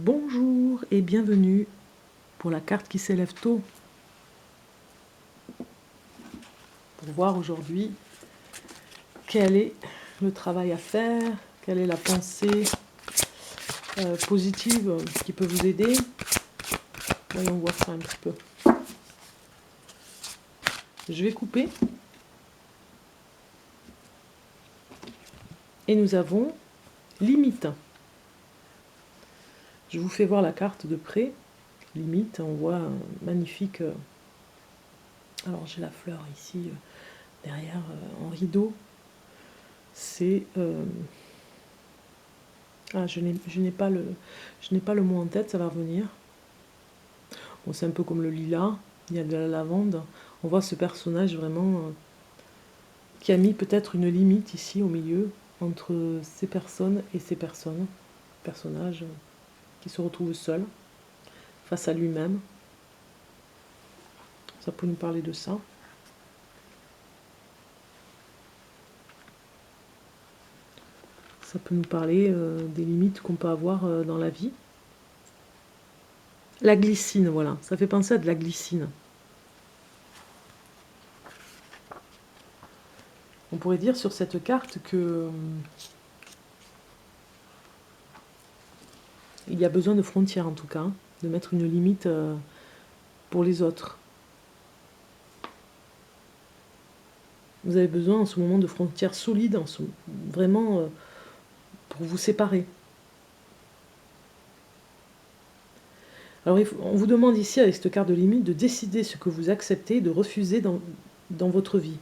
Bonjour et bienvenue pour la carte qui s'élève tôt. Pour voir aujourd'hui quel est le travail à faire, quelle est la pensée positive qui peut vous aider. Voyons voir ça un petit peu. Je vais couper. Et nous avons limite. Je vous fais voir la carte de près. Limite, on voit un magnifique... alors j'ai la fleur ici, derrière, en rideau. C'est... ah, je n'ai pas le mot en tête, ça va revenir. Bon, c'est un peu comme le lilas, il y a de la lavande. On voit ce personnage vraiment qui a mis peut-être une limite ici au milieu entre ces personnes et ces personnes. Personnage qui se retrouve seul face à lui-même. Ça peut nous parler de ça. Ça peut nous parler des limites qu'on peut avoir dans la vie. La glycine, voilà, ça fait penser à de la glycine. On pourrait dire sur cette carte que il y a besoin de frontières en tout cas, de mettre une limite pour les autres. Vous avez besoin en ce moment de frontières solides, vraiment pour vous séparer. Alors on vous demande ici avec cette carte de limite de décider ce que vous acceptez et de refuser dans votre vie.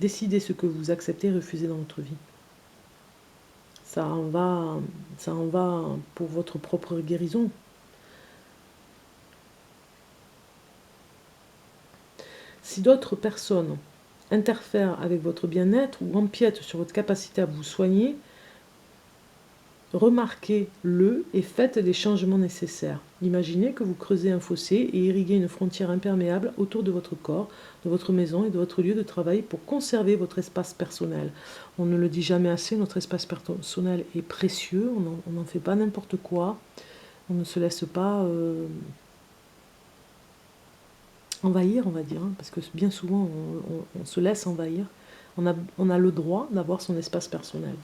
Décidez ce que vous acceptez et refusez dans votre vie. Ça en va pour votre propre guérison. Si d'autres personnes interfèrent avec votre bien-être ou empiètent sur votre capacité à vous soigner, remarquez-le et faites les changements nécessaires. Imaginez que vous creusez un fossé et irriguez une frontière imperméable autour de votre corps, de votre maison et de votre lieu de travail pour conserver votre espace personnel. On ne le dit jamais assez, notre espace personnel est précieux, on n'en fait pas n'importe quoi, on ne se laisse pas envahir, on va dire, parce que bien souvent on se laisse envahir. On a le droit d'avoir son espace personnel.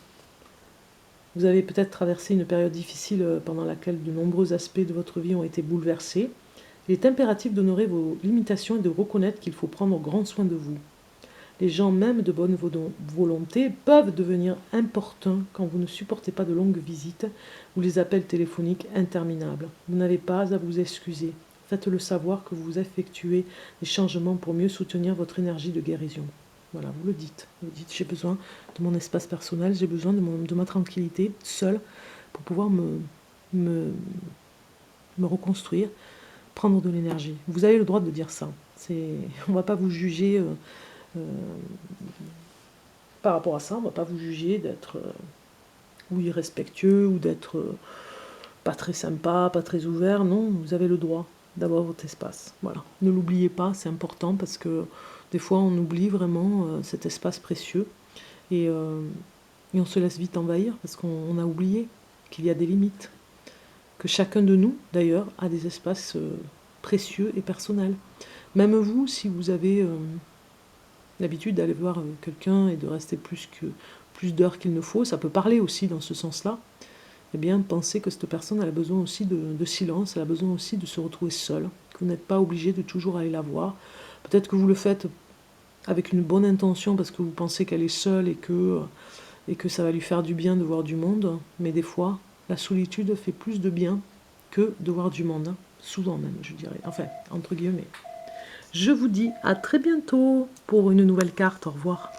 Vous avez peut-être traversé une période difficile pendant laquelle de nombreux aspects de votre vie ont été bouleversés. Il est impératif d'honorer vos limitations et de reconnaître qu'il faut prendre grand soin de vous. Les gens, même de bonne volonté, peuvent devenir importuns quand vous ne supportez pas de longues visites ou les appels téléphoniques interminables. Vous n'avez pas à vous excuser. Faites-le savoir que vous effectuez des changements pour mieux soutenir votre énergie de guérison. Voilà, vous le dites. Vous dites, j'ai besoin de mon espace personnel, j'ai besoin de ma tranquillité, seule, pour pouvoir me reconstruire, prendre de l'énergie. Vous avez le droit de dire ça. On ne va pas vous juger par rapport à ça, on ne va pas vous juger d'être irrespectueux ou d'être pas très sympa, pas très ouvert. Non, vous avez le droit d'avoir votre espace. Voilà. Ne l'oubliez pas, c'est important parce que des fois on oublie vraiment cet espace précieux et on se laisse vite envahir parce qu'on a oublié qu'il y a des limites. Que chacun de nous, d'ailleurs, a des espaces précieux et personnels. Même vous, si vous avez l'habitude d'aller voir quelqu'un et de rester plus d'heures qu'il ne faut, ça peut parler aussi dans ce sens-là. Eh bien, pensez que cette personne elle a besoin aussi de silence, elle a besoin aussi de se retrouver seule, que vous n'êtes pas obligé de toujours aller la voir. Peut-être que vous le faites avec une bonne intention parce que vous pensez qu'elle est seule et que ça va lui faire du bien de voir du monde, mais des fois, la solitude fait plus de bien que de voir du monde, hein. Souvent même, je dirais, enfin, entre guillemets. Je vous dis à très bientôt pour une nouvelle carte, au revoir.